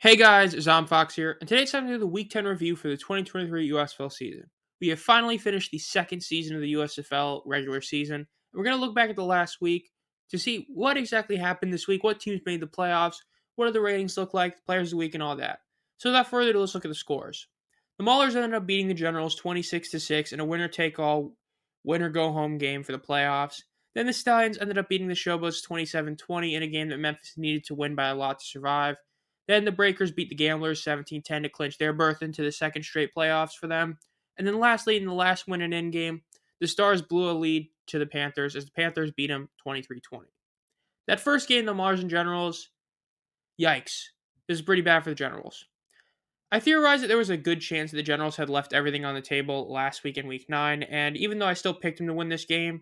Hey guys, Zomfox here, and today's time to do the Week 10 review for the 2023 USFL season. We have finally finished the second season of the USFL regular season, and we're going to look back at the last week to see what exactly happened this week, what teams made the playoffs, what do the ratings look like, the players of the week, and all that. So without further ado, let's look at the scores. The Maulers ended up beating the Generals 26-6 in a winner-take-all, winner-go-home game for the playoffs. Then the Stallions ended up beating the Showboats 27-20 in a game that Memphis needed to win by a lot to survive. Then the Breakers beat the Gamblers 17-10 to clinch their berth into the second straight playoffs for them. And then lastly, in the last win and end game, the Stars blew a lead to the Panthers as the Panthers beat them 23-20. That first game, the Mars and Generals, yikes. This is pretty bad for the Generals. I theorized that there was a good chance that the Generals had left everything on the table last week in Week 9, and even though I still picked them to win this game,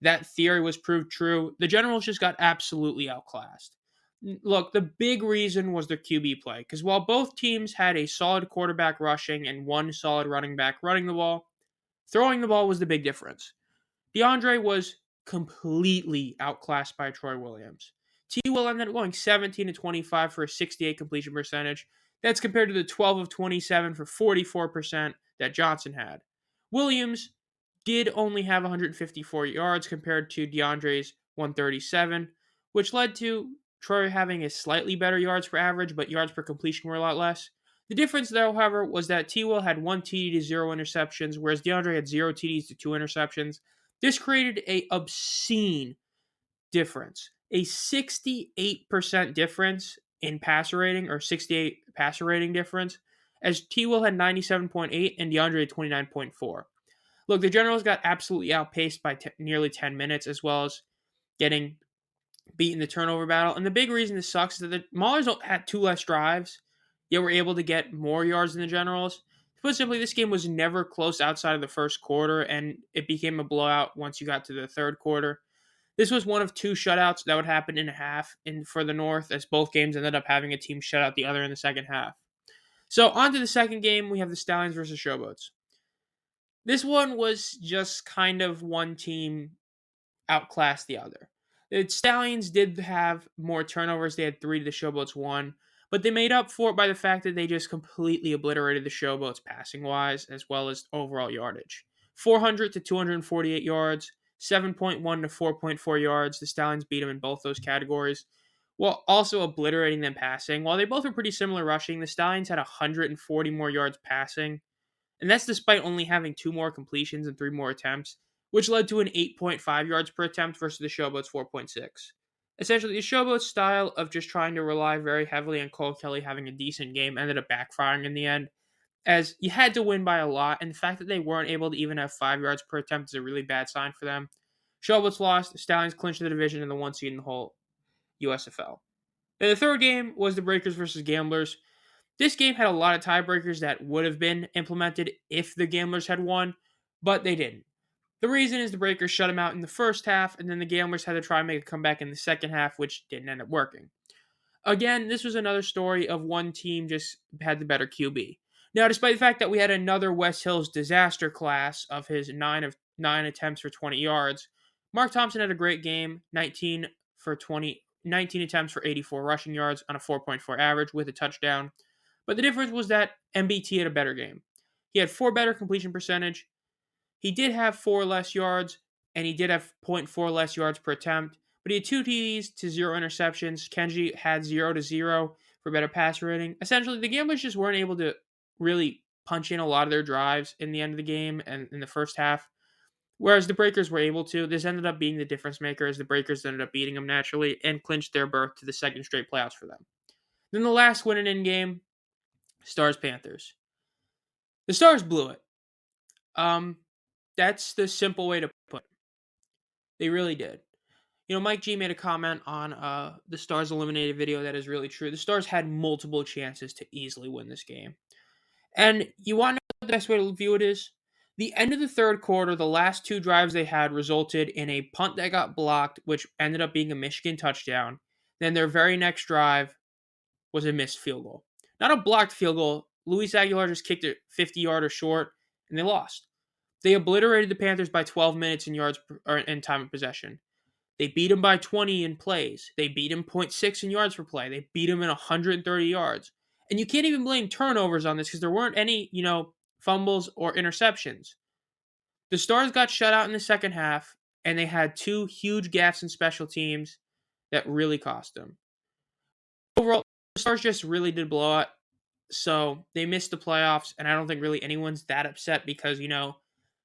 that theory was proved true. The Generals just got absolutely outclassed. Look, the big reason was their QB play, because while both teams had a solid quarterback rushing and one solid running back running the ball, throwing the ball was the big difference. DeAndre was completely outclassed by Troy Williams. T. Will ended up going 17 to 25 for a 68 completion percentage. That's compared to the 12 of 27 for 44% that Johnson had. Williams did only have 154 yards compared to DeAndre's 137, which led to Troy having a slightly better yards per average, but yards per completion were a lot less. The difference, though, however, was that T. Will had 1 TD to 0 interceptions, whereas DeAndre had 0 TDs to 2 interceptions. This created a obscene difference, a 68% difference in passer rating, or 68 passer rating difference, as T. Will had 97.8 and DeAndre had 29.4. Look, the Generals got absolutely outpaced by nearly 10 minutes, as well as getting beaten the turnover battle. And the big reason this sucks is that the Maulers had 2 less drives, yet were able to get more yards than the Generals. To put simply, this game was never close outside of the first quarter, and it became a blowout once you got to the third quarter. This was one of 2 shutouts that would happen in a half for the North, as both games ended up having a team shut out the other in the second half. So on to the second game, we have the Stallions versus Showboats. This one was just kind of one team outclassed the other. The Stallions did have more turnovers. They had 3 to the Showboats 1. But they made up for it by the fact that they just completely obliterated the Showboats passing-wise, as well as overall yardage. 400 to 248 yards, 7.1 to 4.4 yards. The Stallions beat them in both those categories, while also obliterating them passing. While they both were pretty similar rushing, the Stallions had 140 more yards passing, and that's despite only having 2 more completions and 3 more attempts, which led to an 8.5 yards per attempt versus the Showboats' 4.6. Essentially, the Showboats' style of just trying to rely very heavily on Cole Kelly having a decent game ended up backfiring in the end, as you had to win by a lot, and the fact that they weren't able to even have 5 yards per attempt is a really bad sign for them. Showboats lost, the Stallions clinched the division and the 1 seed in the whole USFL. Then the third game was the Breakers versus Gamblers. This game had a lot of tiebreakers that would have been implemented if the Gamblers had won, but they didn't. The reason is the Breakers shut them out in the first half, and then the Gamblers had to try and make a comeback in the second half, which didn't end up working. Again, this was another story of one team just had the better QB. Now, despite the fact that we had another West Hills disaster class of his 9 of 9 attempts for 20 yards, Mark Thompson had a great game, 19 attempts for 84 rushing yards on a 4.4 average with a touchdown. But the difference was that MBT had a better game. He had 4 better completion percentage. He did have 4 less yards, and he did have zero point 0.4 less yards per attempt, but he had 2 TDs to 0 interceptions. Kenji had 0 to 0 for better passer rating. Essentially, the Gamblers just weren't able to really punch in a lot of their drives in the end of the game and in the first half, whereas the Breakers were able to. This ended up being the difference maker, as the Breakers ended up beating them naturally and clinched their berth to the second straight playoffs for them. Then the last win and in game, Stars-Panthers. The Stars blew it. That's the simple way to put it. They really did. You know, Mike G made a comment on the Stars eliminated video that is really true. The Stars had multiple chances to easily win this game. And you want to know what the best way to view it is? The end of the third quarter, the last 2 drives they had resulted in a punt that got blocked, which ended up being a Michigan touchdown. Then their very next drive was a missed field goal. Not a blocked field goal. Luis Aguilar just kicked it 50-yarder short, and they lost. They obliterated the Panthers by 12 minutes in yards in time of possession. They beat them by 20 in plays. They beat them 0.6 in yards per play. They beat them in 130 yards. And you can't even blame turnovers on this because there weren't any, fumbles or interceptions. The Stars got shut out in the second half, and they had two huge gaffes in special teams that really cost them. Overall, the Stars just really did blow it. So they missed the playoffs, and I don't think really anyone's that upset because,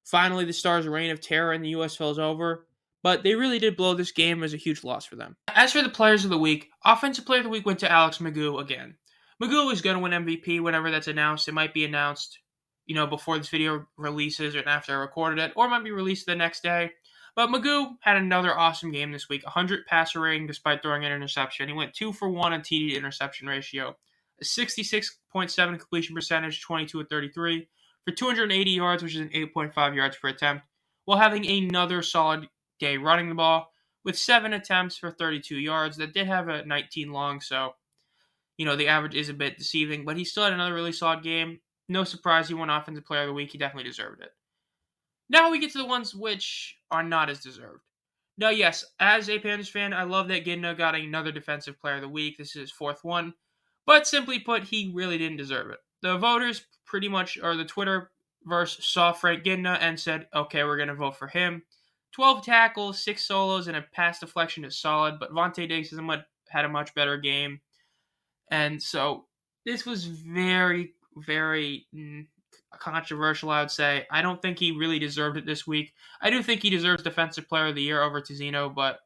finally the Stars' reign of terror in the USFL is over. But they really did blow this game as a huge loss for them. As for the players of the week, Offensive Player of the Week went to Alex McGough again. McGough is going to win MVP whenever that's announced. It might be announced, before this video releases or after I recorded it, or it might be released the next day. But McGough had another awesome game this week. 100 passer rating despite throwing an interception. He went 2 for 1 on TD to interception ratio. A 66.7 completion percentage, 22 of 33, for 280 yards, which is an 8.5 yards per attempt, while having another solid day running the ball with 7 attempts for 32 yards. That did have a 19 long, so, the average is a bit deceiving, but he still had another really solid game. No surprise he won Offensive Player of the Week. He definitely deserved it. Now we get to the ones which are not as deserved. Now, yes, as a Panthers fan, I love that Gidna got another Defensive Player of the Week. This is his fourth one. But simply put, he really didn't deserve it. The voters pretty much, or the Twitterverse, saw Frank Gidna and said, okay, we're going to vote for him. 12 tackles, 6 solos, and a pass deflection is solid, but Vontae Diggs had a much better game. And so this was very, very controversial, I would say. I don't think he really deserved it this week. I do think he deserves Defensive Player of the Year over Tizino, but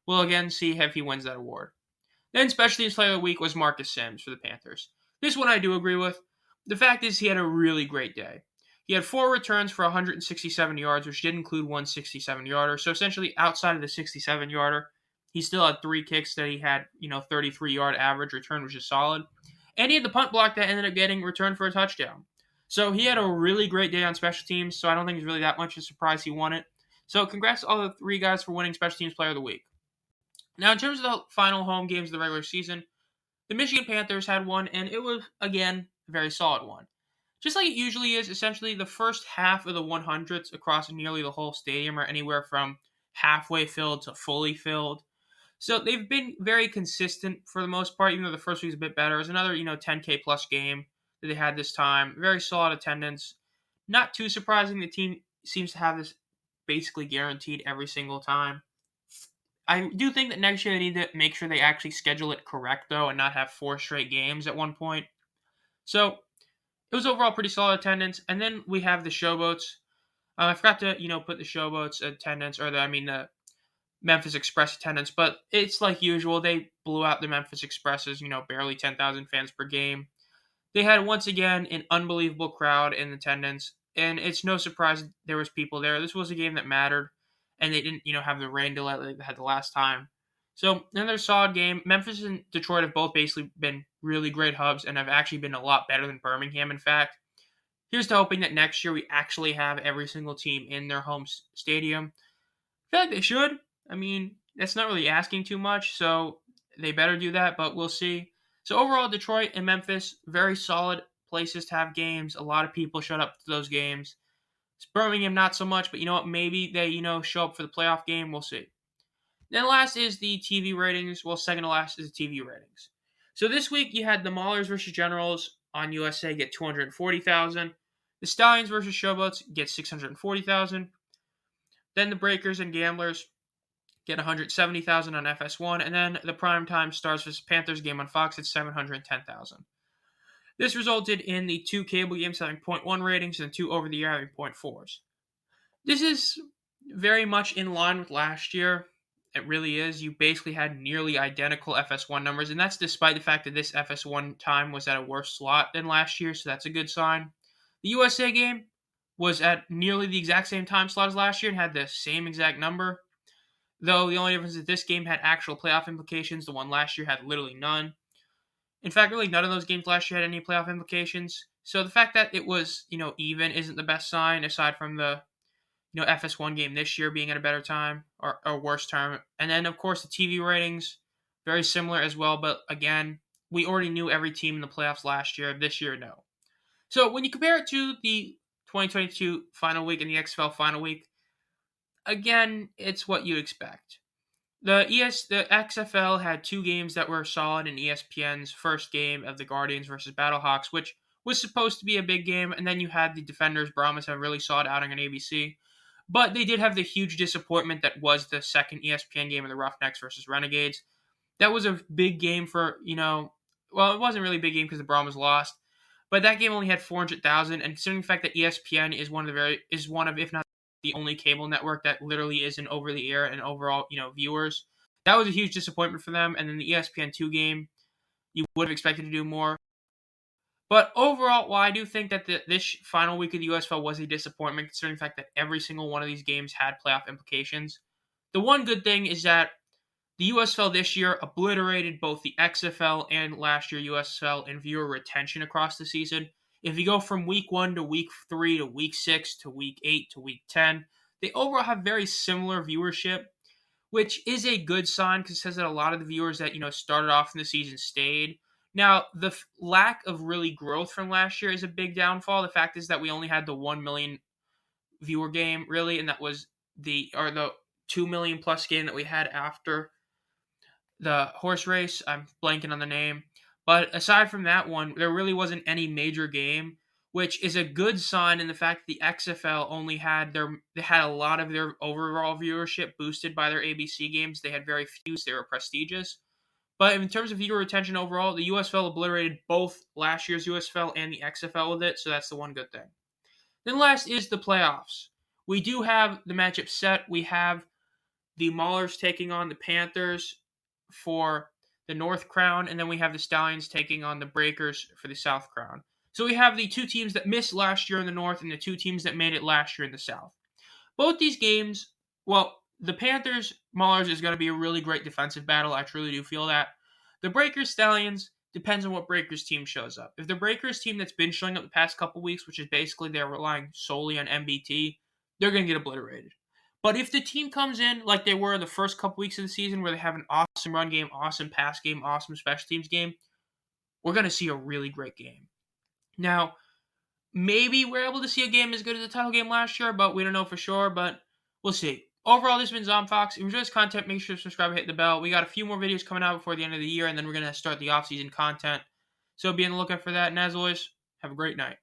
we'll again see if he wins that award. Then Special Teams Player of the Week was Marcus Sims for the Panthers. This one I do agree with. The fact is he had a really great day. He had 4 returns for 167 yards, which did include one 67-yarder. So essentially outside of the 67-yarder, he still had 3 kicks that he had, 33-yard average return, which is solid. And he had the punt block that ended up getting returned for a touchdown. So he had a really great day on special teams, so I don't think it's really that much of a surprise he won it. So congrats to all the 3 guys for winning Special Teams Player of the Week. Now, in terms of the final home games of the regular season, the Michigan Panthers had one, and it was, again, a very solid one. Just like it usually is, essentially the first half of the 100s across nearly the whole stadium are anywhere from halfway filled to fully filled. So they've been very consistent for the most part, even though the first week was a bit better. It was another, 10K plus game that they had this time. Very solid attendance. Not too surprising. The team seems to have this basically guaranteed every single time. I do think that next year they need to make sure they actually schedule it correct, though, and not have 4 straight games at one point. So it was overall pretty solid attendance. And then we have the Showboats. I forgot to, put the Showboats attendance, or the Memphis Express attendance, but it's like usual. They blew out the Memphis Expresses, barely 10,000 fans per game. They had, once again, an unbelievable crowd in attendance, and it's no surprise there was people there. This was a game that mattered, and they didn't, have the rain delay like they had the last time. So, another solid game. Memphis and Detroit have both basically been really great hubs and have actually been a lot better than Birmingham, in fact. Here's to hoping that next year we actually have every single team in their home stadium. I feel like they should. I mean, that's not really asking too much, so they better do that, but we'll see. So overall, Detroit and Memphis, very solid places to have games. A lot of people showed up to those games. Birmingham, not so much, but you know what? Maybe they, show up for the playoff game. We'll see. Then last is the TV ratings. Well, second to last is the TV ratings. So this week you had the Maulers versus Generals on USA get 240,000. The Stallions versus Showboats get 640,000. Then the Breakers and Gamblers get 170,000 on FS1, and then the primetime Stars vs. Panthers game on Fox at 710,000. This resulted in the 2 cable games having 0.1 ratings and 2 over-the-air having 0.4s. This is very much in line with last year. It really is. You basically had nearly identical FS1 numbers, and that's despite the fact that this FS1 time was at a worse slot than last year, so that's a good sign. The USA game was at nearly the exact same time slot as last year and had the same exact number. Though the only difference is this game had actual playoff implications. The one last year had literally none. In fact, really none of those games last year had any playoff implications. So the fact that it was, even isn't the best sign, aside from the, FS1 game this year being at a better time or worse time. And then, of course, the TV ratings, very similar as well. But again, we already knew every team in the playoffs last year. This year, no. So when you compare it to the 2022 final week and the XFL final week, again, it's what you expect. The XFL had two games that were solid in ESPN's first game of the Guardians versus Battlehawks, which was supposed to be a big game, and then you had the Defenders Brahmas have really solid outing on ABC. But they did have the huge disappointment that was the second ESPN game of the Roughnecks versus Renegades. That was a big game for, well, it wasn't really a big game because the Brahmas lost, but that game only had 400,000, and considering the fact that ESPN is one of, if not the only cable network that literally is an over the air and overall, viewers, that was a huge disappointment for them. And then the ESPN2 game, you would have expected to do more. But overall, while I do think that this final week of the USFL was a disappointment, considering the fact that every single one of these games had playoff implications, the one good thing is that the USFL this year obliterated both the XFL and last year USFL in viewer retention across the season. If you go from week 1 to week 3 to week 6 to week 8 to week 10, they overall have very similar viewership, which is a good sign because it says that a lot of the viewers that started off in the season stayed. Now, the lack of really growth from last year is a big downfall. The fact is that we only had the 1 million viewer game, really, and that was the 2 million plus game that we had after the horse race. I'm blanking on the name. But aside from that one, there really wasn't any major game, which is a good sign in the fact that the XFL only had they had a lot of their overall viewership boosted by their ABC games. They had very few, so they were prestigious. But in terms of viewer retention overall, the USFL obliterated both last year's USFL and the XFL with it, so that's the one good thing. Then last is the playoffs. We do have the matchup set. We have the Maulers taking on the Panthers for the North Crown, and then we have the Stallions taking on the Breakers for the South Crown. So we have the two teams that missed last year in the North and the two teams that made it last year in the South. Both these games, well, the Panthers Maulers is going to be a really great defensive battle. I truly do feel that. The Breakers Stallions depends on what Breakers team shows up. If the Breakers team that's been showing up the past couple weeks, which is basically they're relying solely on MBT, they're going to get obliterated. But if the team comes in like they were the first couple weeks of the season, where they have an awesome run game, awesome pass game, awesome special teams game, we're going to see a really great game. Now, maybe we're able to see a game as good as the title game last year, but we don't know for sure, but we'll see. Overall, this has been Zomfox. If you enjoy this content, make sure to subscribe and hit the bell. We got a few more videos coming out before the end of the year, and then we're going to start the off-season content. So be on the lookout for that, and as always, have a great night.